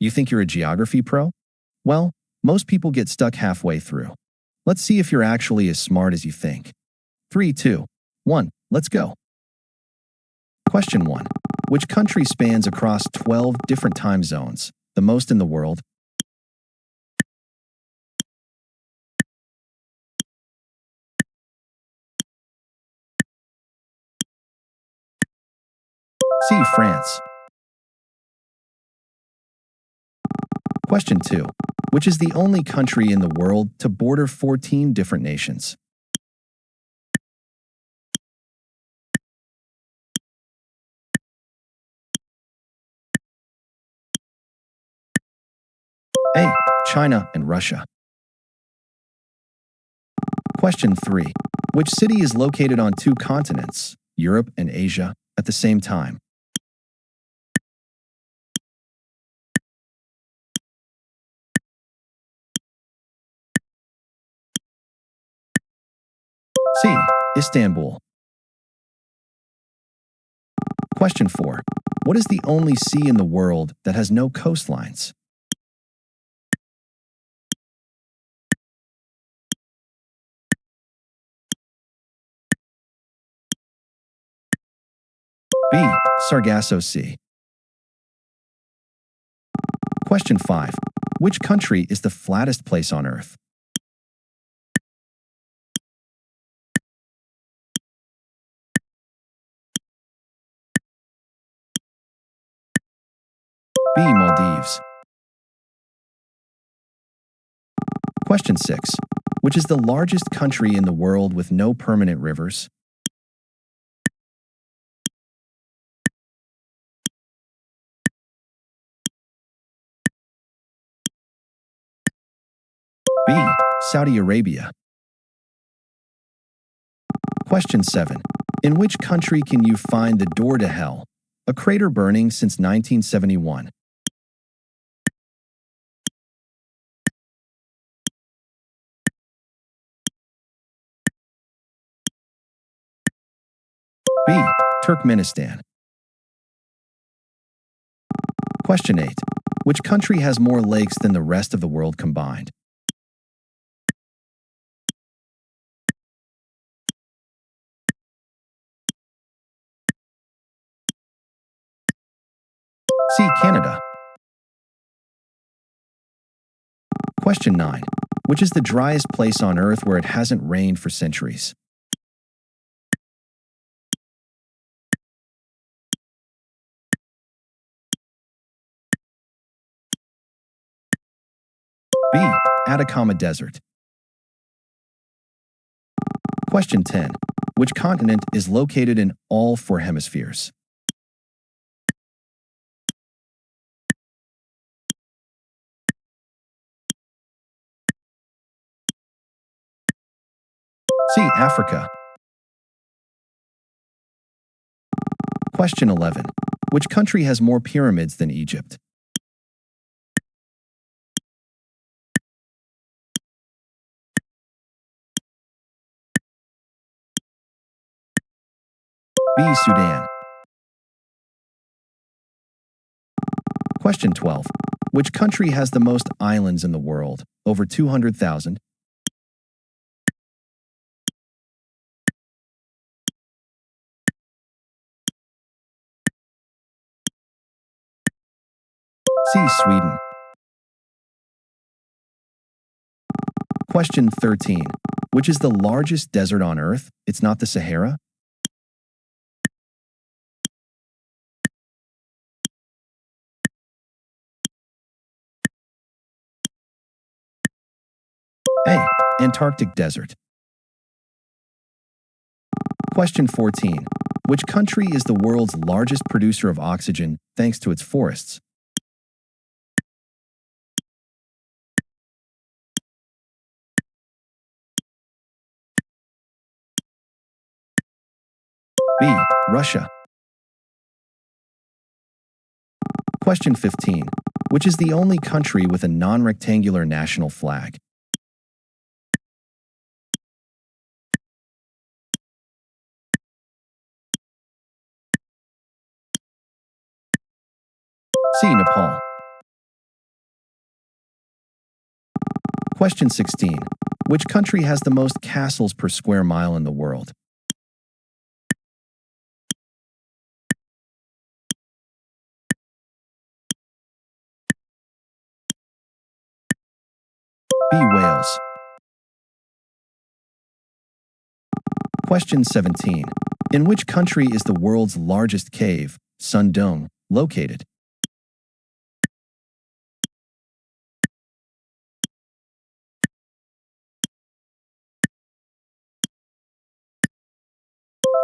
You think you're a geography pro? Well, most people get stuck halfway through. Let's see if you're actually as smart as you think. 3, 2, 1, let's go. Question 1. Which country spans across 12 different time zones, the most in the world? C. France. Question 2. Which is the only country in the world to border 14 different nations? A. China and Russia. Question 3. Which city is located on two continents, Europe and Asia, at the same time? C. Istanbul. Question 4. What is the only sea in the world that has no coastlines? B. Sargasso Sea. Question 5. Which country is the flattest place on Earth? B. Maldives. Question 6. Which is the largest country in the world with no permanent rivers? B. Saudi Arabia. Question 7. In which country can you find the door to hell, a crater burning since 1971? B. Turkmenistan. Question 8. Which country has more lakes than the rest of the world combined? C. Canada. Question 9. Which is the driest place on Earth where it hasn't rained for centuries? B. Atacama Desert. Question 10. Which continent is located in all four hemispheres? C. Africa. Question 11. Which country has more pyramids than Egypt? B. Sudan. Question 12. Which country has the most islands in the world? Over 200,000? C. Sweden. Question 13. Which is the largest desert on Earth? It's not the Sahara? A. Antarctic Desert. Question 14. Which country is the world's largest producer of oxygen thanks to its forests? B. Russia. Question 15. Which is the only country with a non-rectangular national flag? C. Nepal. Question 16. Which country has the most castles per square mile in the world? B. Wales. Question 17. In which country is the world's largest cave, Sundong, located?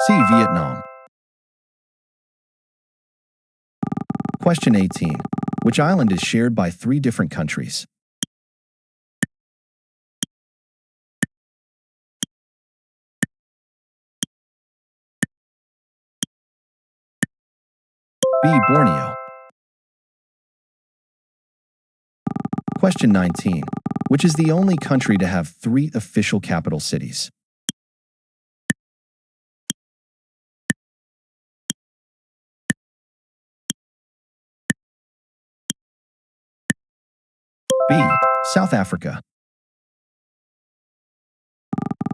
C. Vietnam. Question 18. Which island is shared by three different countries? B. Borneo. Question 19. Which is the only country to have three official capital cities? B. South Africa.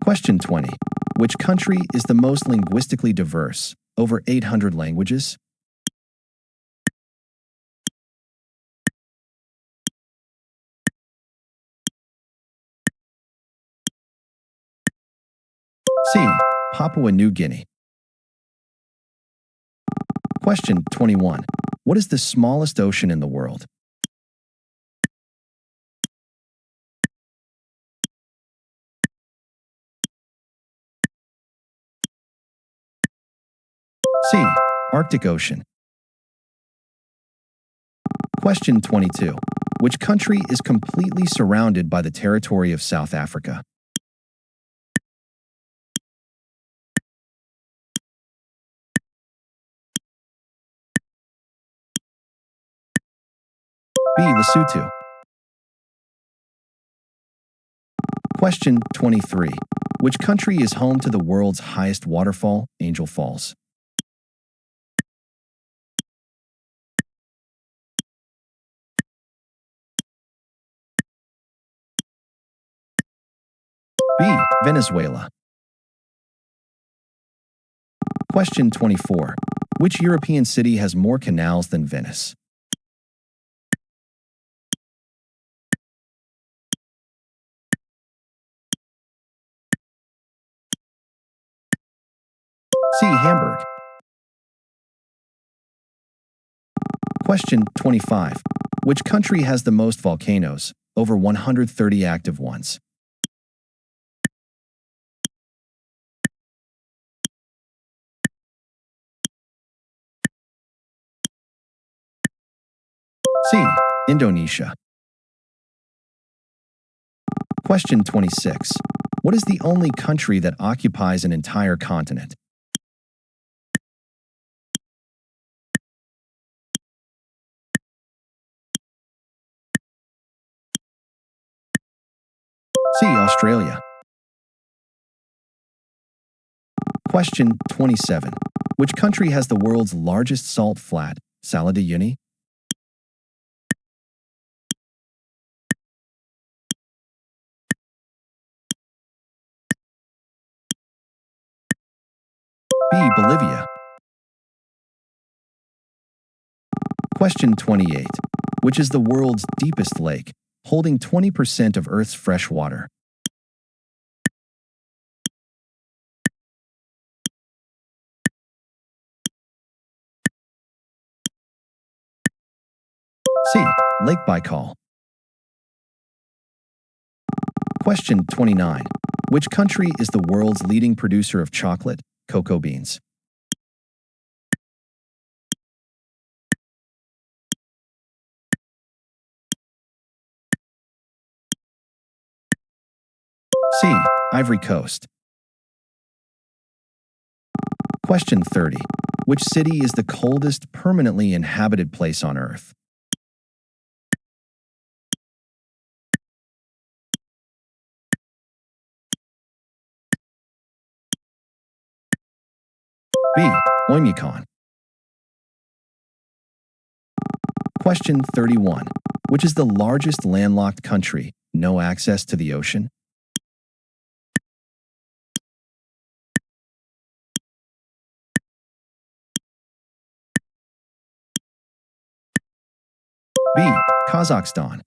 Question 20. Which country is the most linguistically diverse, over 800 languages? C. Papua New Guinea. Question 21. What is the smallest ocean in the world? C. Arctic Ocean. Question 22. Which country is completely surrounded by the territory of South Africa? B. Lesotho. Question 23. Which country is home to the world's highest waterfall, Angel Falls? B. Venezuela. Question 24. Which European city has more canals than Venice? C. Hamburg. Question 25. Which country has the most volcanoes, over 130 active ones? C. Indonesia. Question 26. What is the only country that occupies an entire continent? C. Australia. Question 27. Which country has the world's largest salt flat, Salar de Uyuni? B. Bolivia. Question 28. Which is the world's deepest lake, holding 20% of Earth's fresh water? C. Lake Baikal. Question 29. Which country is the world's leading producer of chocolate, cocoa beans? C. Ivory Coast. Question 30. Which city is the coldest permanently inhabited place on Earth? B. Oymyakon. Question 31. Which is the largest landlocked country, No access to the ocean. B. Kazakhstan.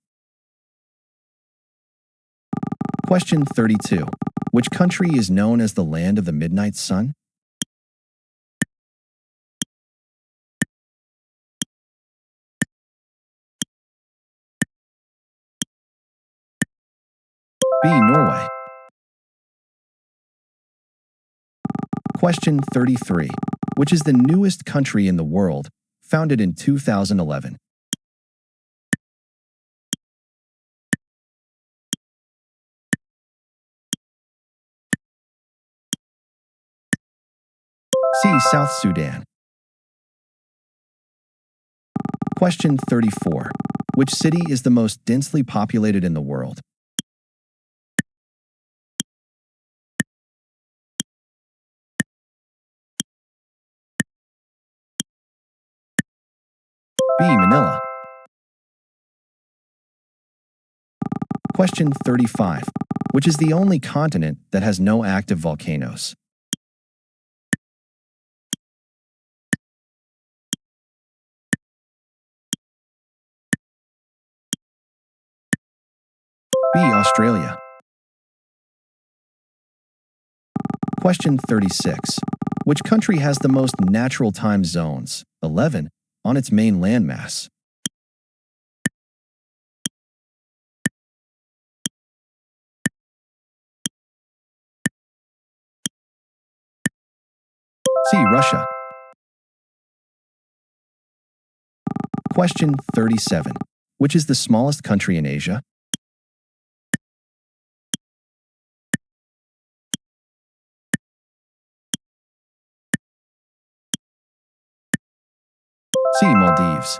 Question 32. Which country is known as the land of the midnight sun? B. Norway. Question 33. Which is the newest country in the world, founded in 2011? C. South Sudan. Question 34. Which city is the most densely populated in the world? B. Manila. Question 35. Which is the only continent that has no active volcanoes? B. Australia. Question 36. Which country has the most natural time zones, 11, on its main landmass? C. Russia. Question 37. Which is the smallest country in Asia? C. Maldives.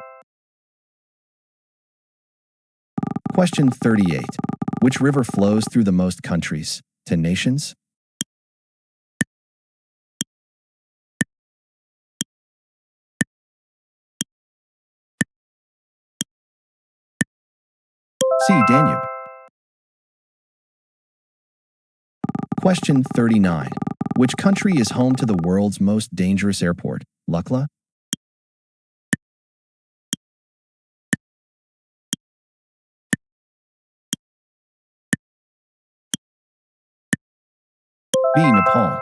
Question 38. Which river flows through the most countries, 10 nations? C. Danube. Question 39. Which country is home to the world's most dangerous airport, Lukla? B. Nepal.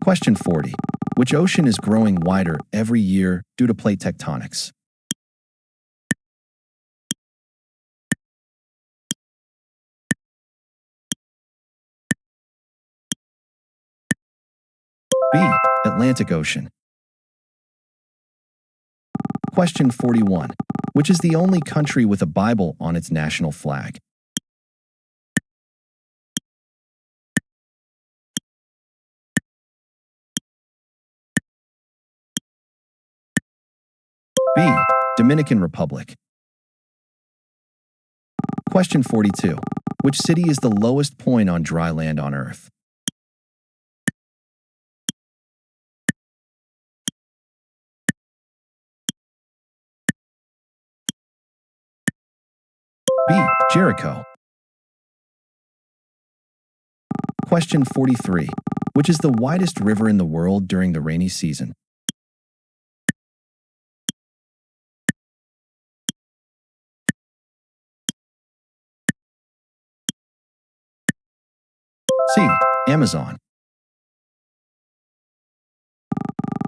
Question 40. Which ocean is growing wider every year due to plate tectonics? B. Atlantic Ocean. Question 41. Which is the only country with a Bible on its national flag? B. Dominican Republic. Question 42. Which city is the lowest point on dry land on Earth? B. Jericho. Question 43. Which is the widest river in the world during the rainy season? C. Amazon.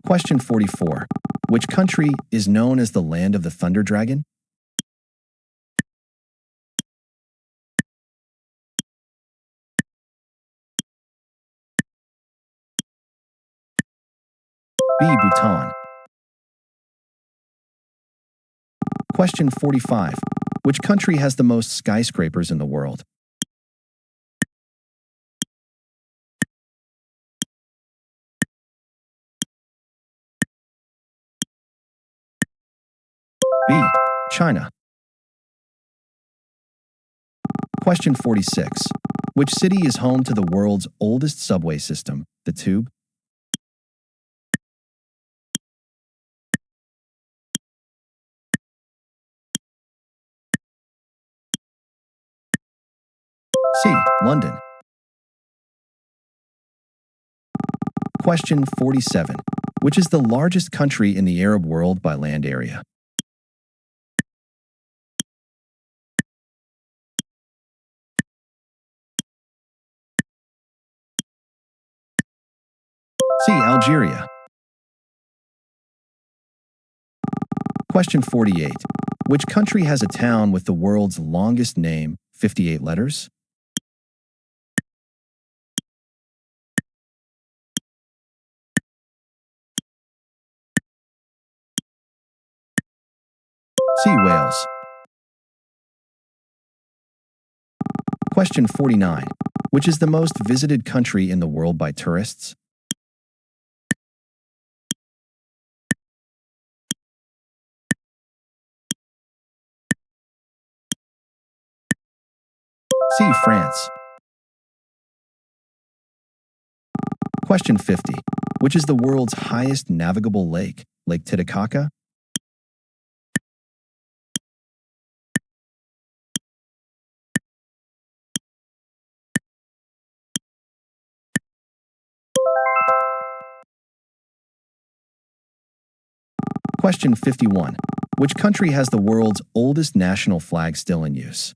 Question 44. Which country is known as the land of the thunder dragon? B. Bhutan. Question 45. Which country has the most skyscrapers in the world? B. China. Question 46. Which city is home to the world's oldest subway system, the Tube? C. London. Question 47. Which is the largest country in the Arab world by land area? C. Algeria. Question 48. Which country has a town with the world's longest name, 58 letters? C. Wales. Question 49. Which is the most visited country in the world by tourists? C. France. Question 50. Which is the world's highest navigable lake? Lake Titicaca? Question 51. Which country has the world's oldest national flag still in use?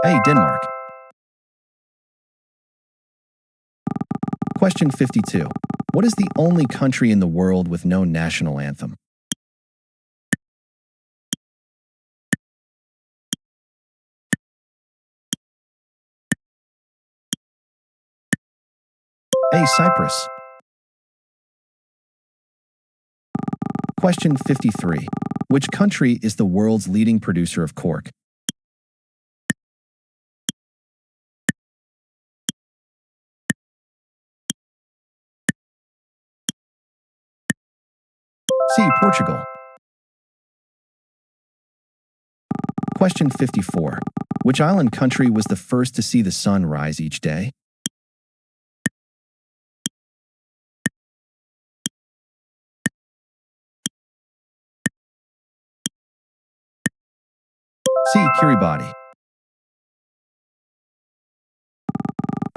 A. Denmark. Question 52. What is the only country in the world with no national anthem? A. Cyprus. Question 53. Which country is the world's leading producer of cork? C. Portugal. Question 54. Which island country was the first to see the sun rise each day? C. Kiribati.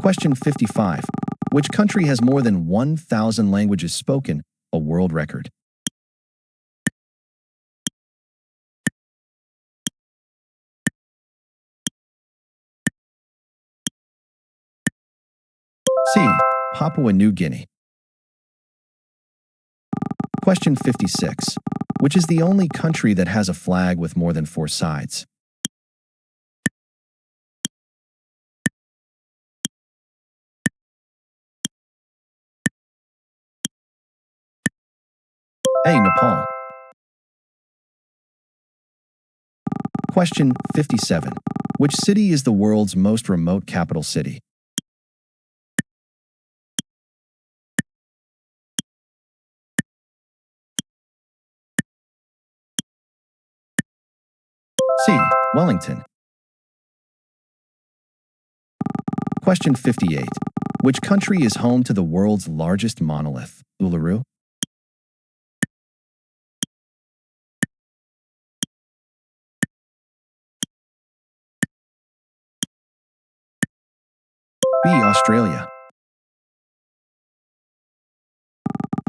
Question 55. Which country has more than 1,000 languages spoken, a world record? C. Papua New Guinea. Question 56. Which is the only country that has a flag with more than 4 sides? A. Nepal. Question 57. Which city is the world's most remote capital city? C. Wellington. Question 58. Which country is home to the world's largest monolith, Uluru? B. Australia.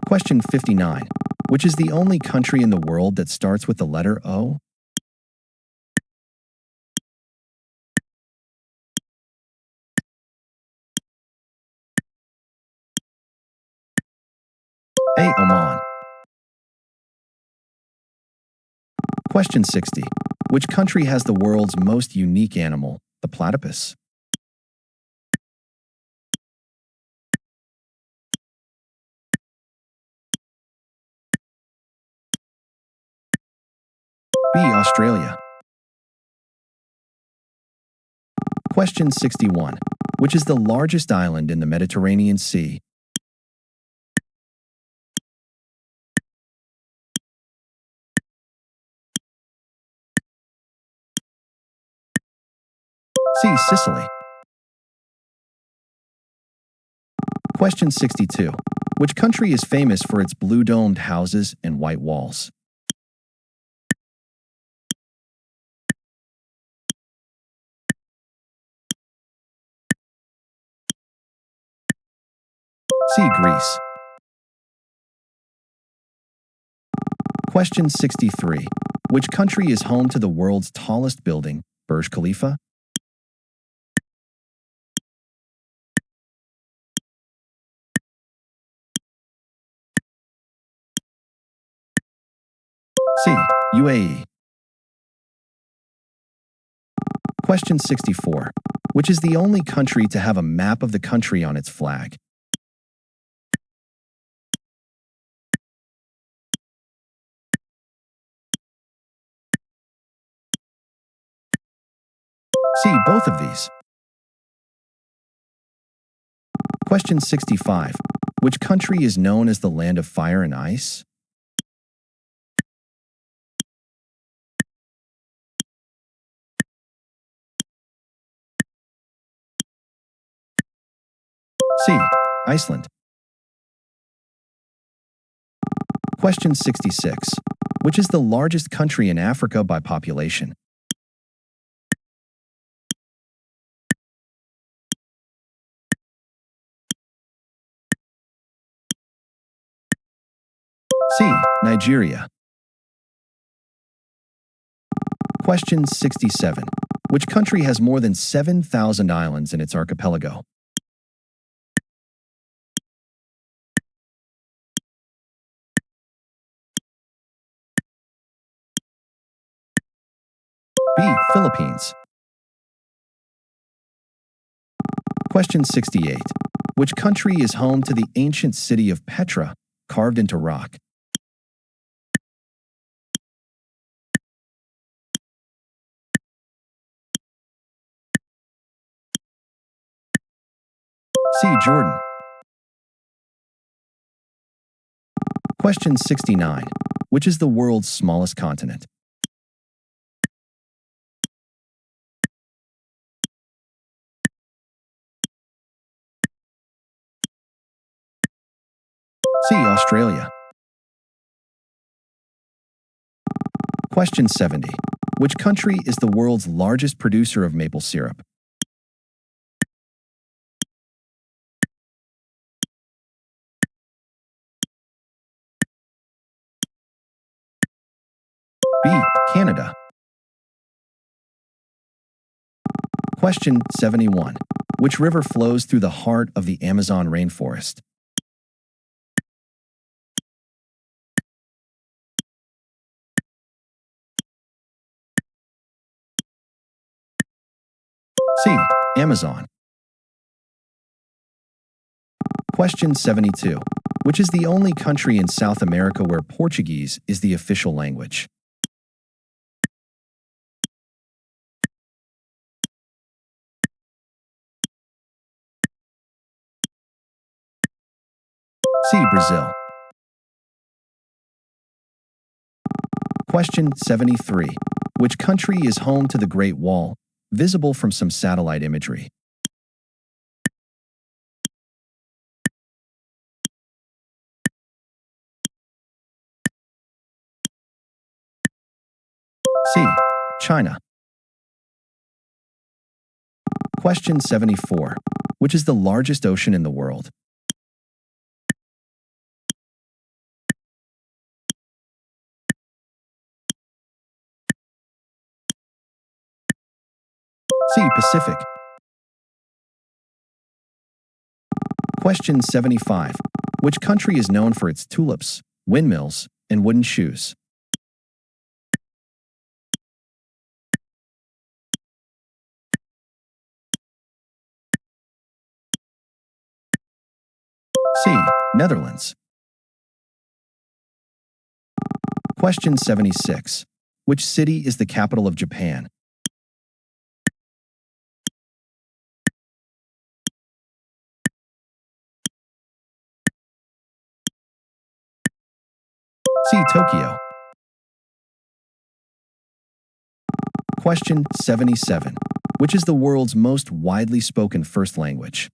Question 59. Which is the only country in the world that starts with the letter O? A. Oman. Question 60. Which country has the world's most unique animal, the platypus? B. Australia. Question 61. Which is the largest island in the Mediterranean Sea? C. Sicily. Question 62. Which country is famous for its blue-domed houses and white walls? C. Greece. Question 63. Which country is home to the world's tallest building, Burj Khalifa? C. UAE. Question 64. Which is the only country to have a map of the country on its flag? C. Both of these. Question 65. Which country is known as the land of fire and ice? C. Iceland. Question 66. Which is the largest country in Africa by population? C. Nigeria. Question 67. Which country has more than 7,000 islands in its archipelago? B. Philippines. Question 68. Which country is home to the ancient city of Petra, carved into rock? C. Jordan. Question 69. Which is the world's smallest continent? C. Australia. Question 70. Which country is the world's largest producer of maple syrup? B. Canada. Question 71. Which river flows through the heart of the Amazon rainforest? C. Amazon. Question 72. Which is the only country in South America where Portuguese is the official language? C. Brazil. Question 73. Which country is home to the Great Wall, visible from some satellite imagery? C. China. Question 74. Which is the largest ocean in the world? C. Pacific. Question 75. Which country is known for its tulips, windmills, and wooden shoes? C. Netherlands. Question 76. Which city is the capital of Japan? C. Tokyo. Question 77. Which is the world's most widely spoken first language?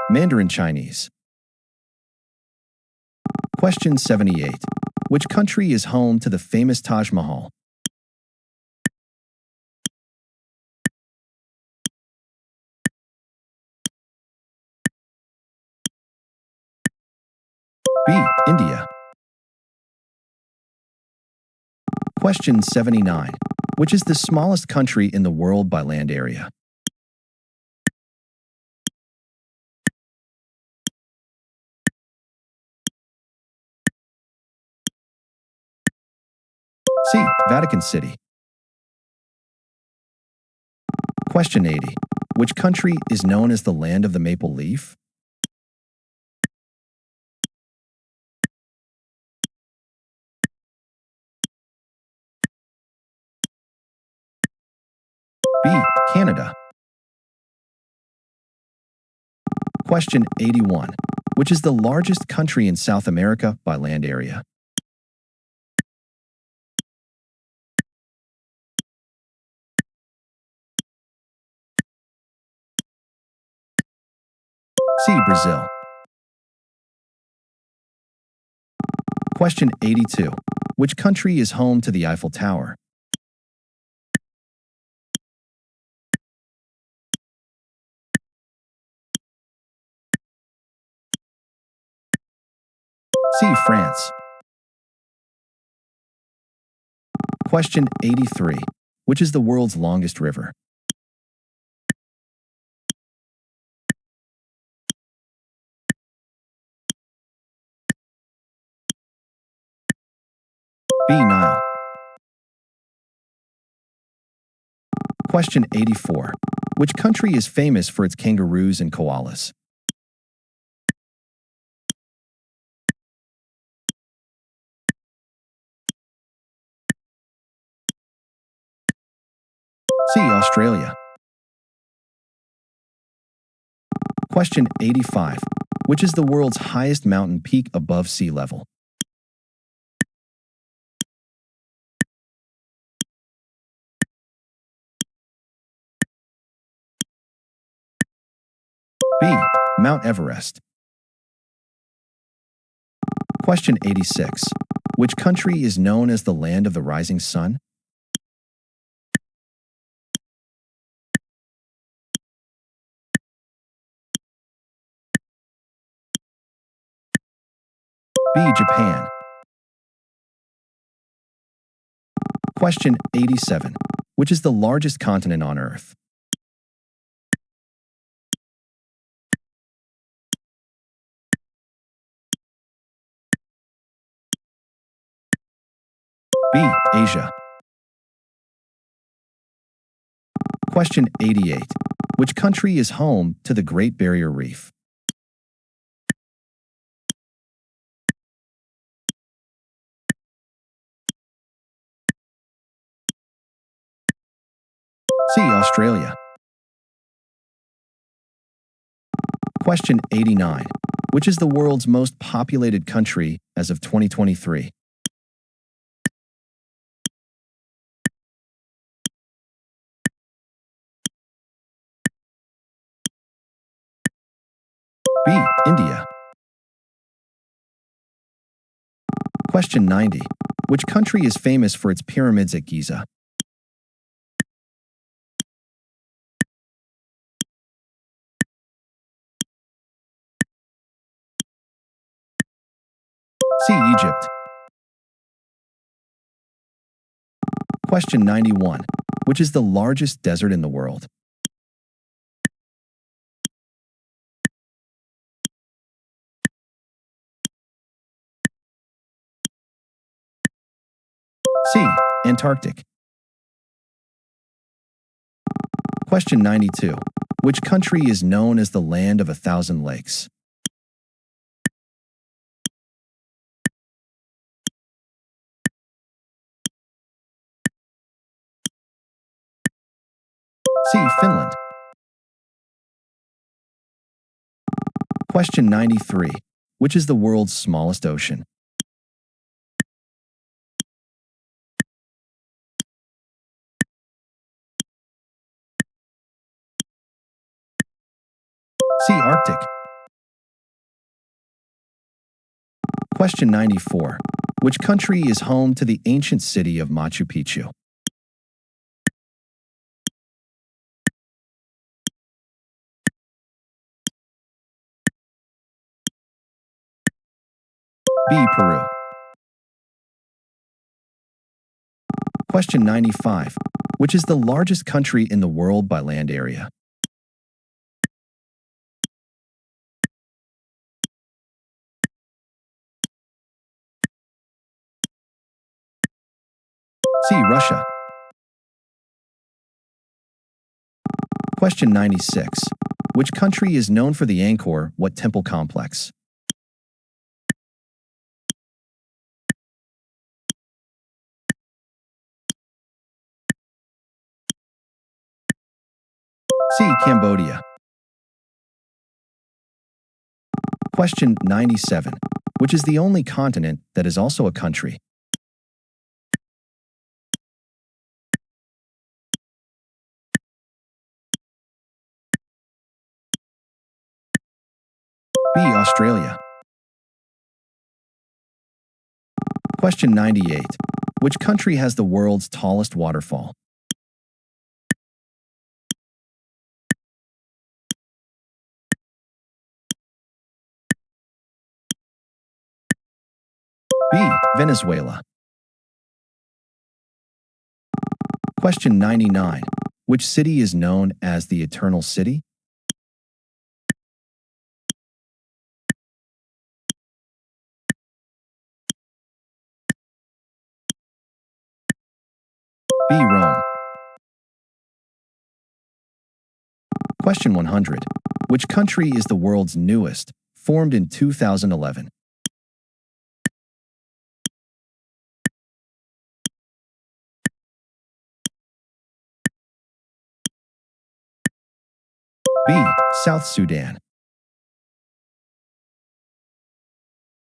Mandarin Chinese. Question 78. Which country is home to the famous Taj Mahal? B. India. Question 79. Which is the smallest country in the world by land area? C. Vatican City. Question 80. Which country is known as the land of the maple leaf? B. Canada. Question 81. Which is the largest country in South America by land area? C. Brazil. Question 82. Which country is home to the Eiffel Tower? C. France. Question 83. Which is the world's longest river? B. Nile. Question 84. Which country is famous for its kangaroos and koalas? C. Australia. Question 85. Which is the world's highest mountain peak above sea level? B. Mount Everest. Question 86. Which country is known as the land of the rising sun? B. Japan. Question 87. Which is the largest continent on Earth? B. Asia. Question 88. Which country is home to the Great Barrier Reef? C. Australia. Question 89. Which is the world's most populated country as of 2023? B. India. Question 90. Which country is famous for its pyramids at Giza? C. Egypt. Question 91. Which is the largest desert in the world? C. Antarctic. Question 92. Which country is known as the land of 1,000 lakes? C. Finland. Question 93. Which is the world's smallest ocean? C. Arctic. Question 94. Which country is home to the ancient city of Machu Picchu? B. Peru. Question 95. Which is the largest country in the world by land area? C. Russia. Question 96. Which country is known for the Angkor Wat temple complex? C. Cambodia. Question 97. Which is the only continent that is also a country? B. Australia. Question 98. Which country has the world's tallest waterfall? B. Venezuela. Question 99. Which city is known as the Eternal City? B. Rome. Question 100. Which country is the world's newest, formed in 2011? B. South Sudan.